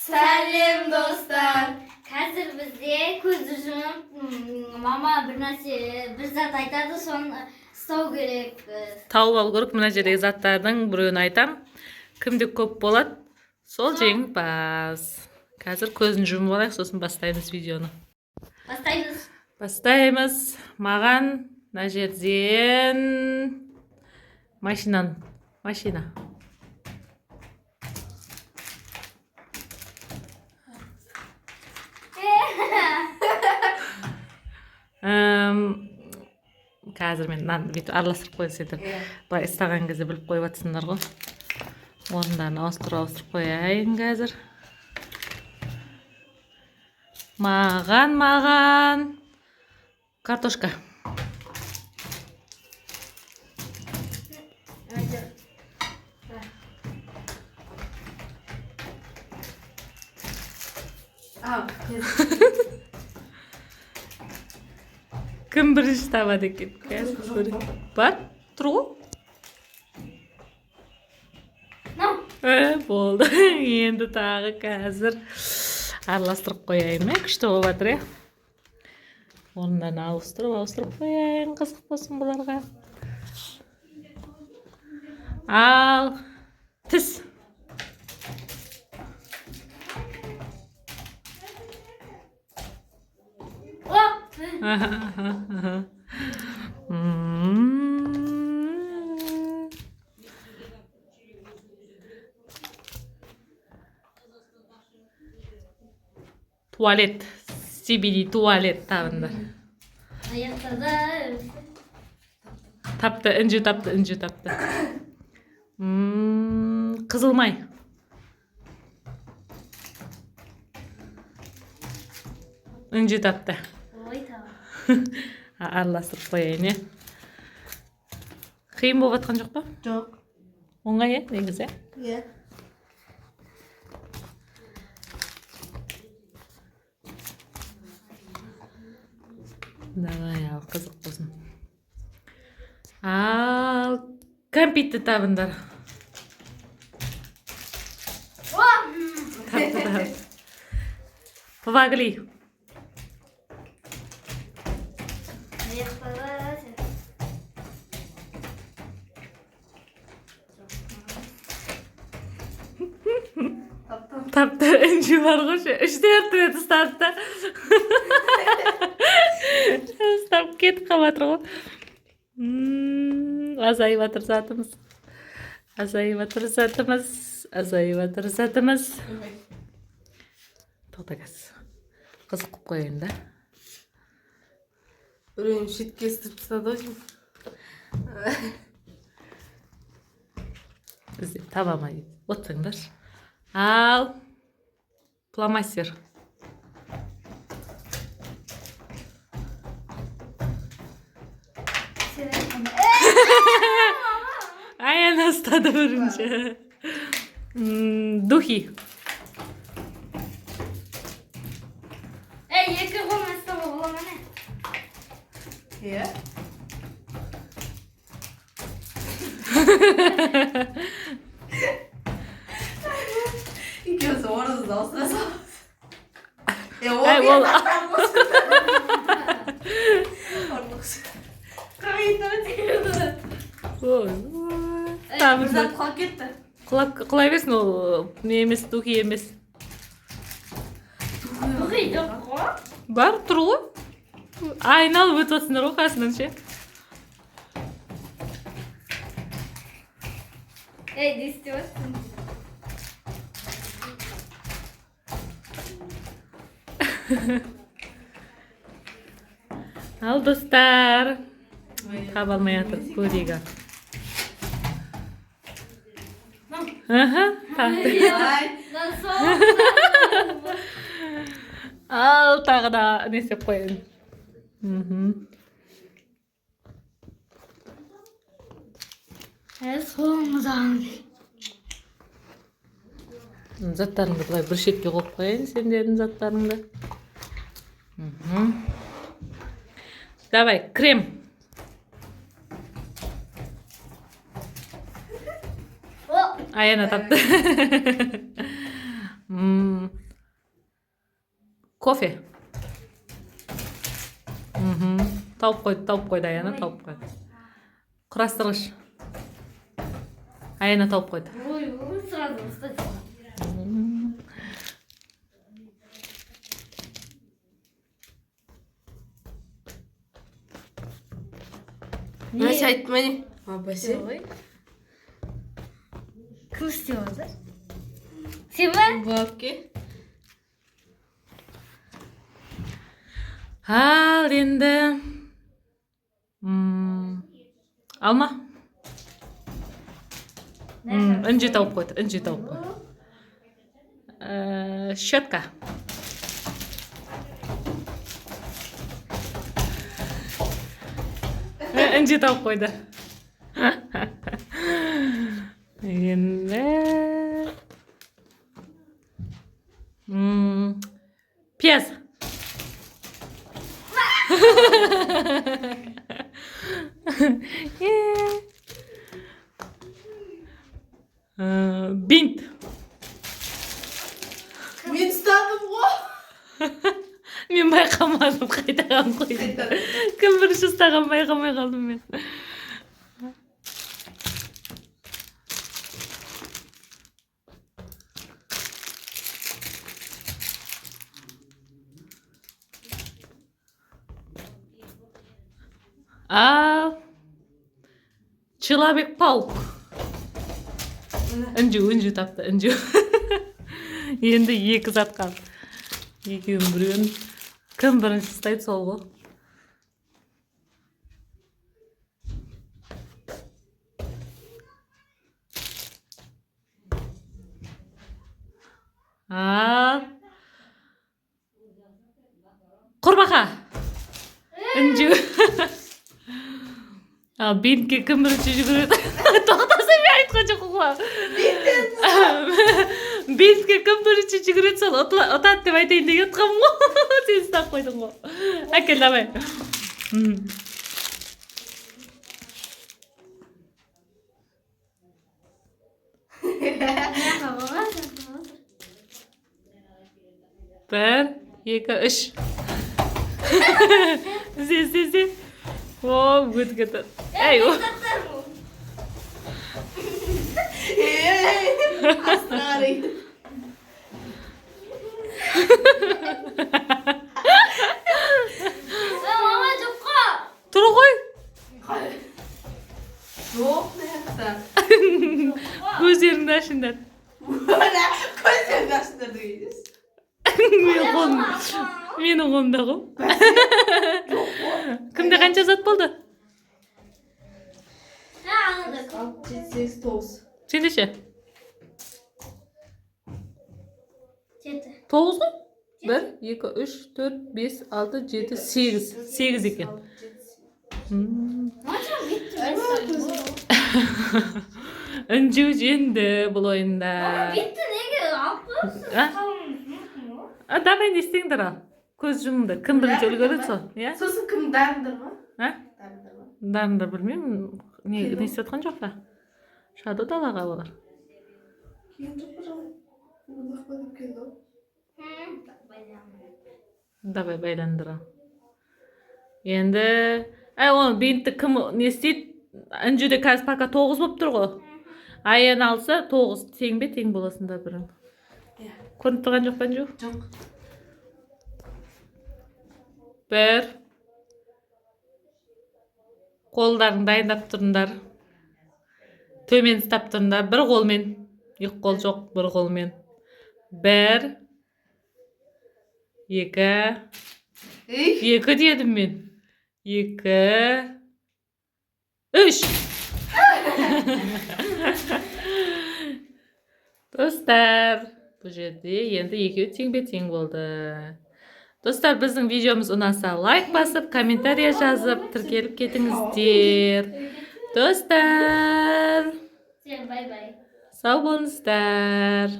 Salim dostlar. Hozir bizga ko'z uzunib mama bir zat aytadi, so'ng stol kerak. Tauып алу керек. Мына жердегі заттардың біреуін айтам. Кімде көп болады, сол жеңімпаз. Қазір көзін жұмып алайық, сосын бастаймыз видеоны. Бастаймыз. Маған мына жерден машина. Қазір мен бүйтіп араластырып қойсайдым. Былай ыстаған кезде біліп қойып атсыңдар ғой. Орындарын ауыстырып қояйын қазір. Маған картошка. Кім бірінші табады екен? Бар? Тұр ғой? Болды. Енді тағы қазір араластырып қояйын. Күшті болып жатыр, орындарын ауыстырып қояйын. Қызық болсын бұларға. Ал тіс. Туалет. CBD туалет табындар. Тапты, інжу тапты. Қызылмай. Інжу тапты. Араластырып қояйын, Қиын болып жатқан жоқ па? Жоқ. Оңай, негізі? Давай, ал қызық болсын. Ал кәмпитті табындар. Тапты. Повагли. Тапты, інжі бар ғой, 3-4 рет ұстапты. Ұстап кетіп қалатыр ғой. Азайып жатыр затымыз. Тоқта кәз. Қызық қып қойын да. Біреуін шетке естіріп тастады ғой. Іздеп табамай отырыңдар. Ал фломастер. Аяна ұстады бірінші. Духи. Екі қолмен ұстауға бола ма не? İkimiz orada da olsun. Ол Бірден құлап кетті. құлай берсін, ол не емес, духи емес. Духи жоқ қой. Бар, тұр ғой. Айналып өтіп отсыңдар ғой қасынан ше. Не істеватсың? Ал достар, таба алмай жатыр, көрейік. Ал тағы да не істеп қойын. Соңызан. Заттарыңды бұлай бір шетке қойып қойын, сендердің заттарыңды. Давай, крем. Аяна тапты. Кофе. Тауып қойды, Аяна тауып қойды. Құрастырғыш. Аяна тауып қойды. Ой, сразу встать. Мәсе айтма не? Бәсе. Кім істеп отыр? Сен ба? Бапке. Ал енді алма. Інжі тауып қойды. Щетка. Інжі тауып қойды. Енді пияз. Бинт. Мен ұстадым ғой. Мен байқамадым, қайтаған қойды. Кім бірінші ұстаған байқамай қалдым мен. Ал Человек паук. Үнжу тапты, үнжу. Енді екі зат қалды. Екеуін біреуін кім бірінші ұстайды сол ғой. Ал құрбақа. Үнжу. Ал бинтке кім бірінші жүгіреді? Тоқтаса мен айтқан жоқ қой. Бинтке кім бірінші жүгіреді сол ұтады деп айтайын деген тұқым ғой. Сен ұстап қойдың ғой. Әкел, давай. Бір, екі, үш. Сен. О, өтті. Әй, о. Астырғарай. Мама жоқ қой. Тұр ғой. Жоқ, не яқта. Көздеріңді ашыңдар. Көздеріңді ашыңдар дейсіз. Менің қолымда ғой. Кімде қанша зат болды? Анада. 7, 8, 9. Сенде ше? 7. 9 ғой? 1, 2, 3, 4, 5, 6, 7, 8. 8 екен. Үнжу жеңді бұл ойында. Битті неге алып қойсың? Давай не істеңдер ал. Көз жұмыңдар. Кім бірінші үлгереді сол? Сосын кім дарындар ма? Дарындар. Дарындар білмеймін. Не істеткен жоқ па? Шаду далаға олар. Кейін тұрып тұрып. Бұлақ болып келді. Давай байландыр ал. Енді оны бинтті кім не істейді? Үнжуде қазір пока 9 болып тұр ғой. Аян алса 9. Тең бе? Тең боласында бірін. Көрініп тұрған жоқ па Үнжу? Жоқ. 1. Қолдарын дайындап тұрыңдар. Төмен ұстап тұрыңдар. Бір қолмен. Екі қол жоқ, бір қолмен. 1. 2. 2 дедім мен. 2. 3. Достар, бұл жерде енді екеуі тең болды. Достар, біздің видеомыз ұнаса лайк басып, комментария жазып, тіркеліп кетіңіздер. Достар, Сен бай-бай. сау болыңыздар.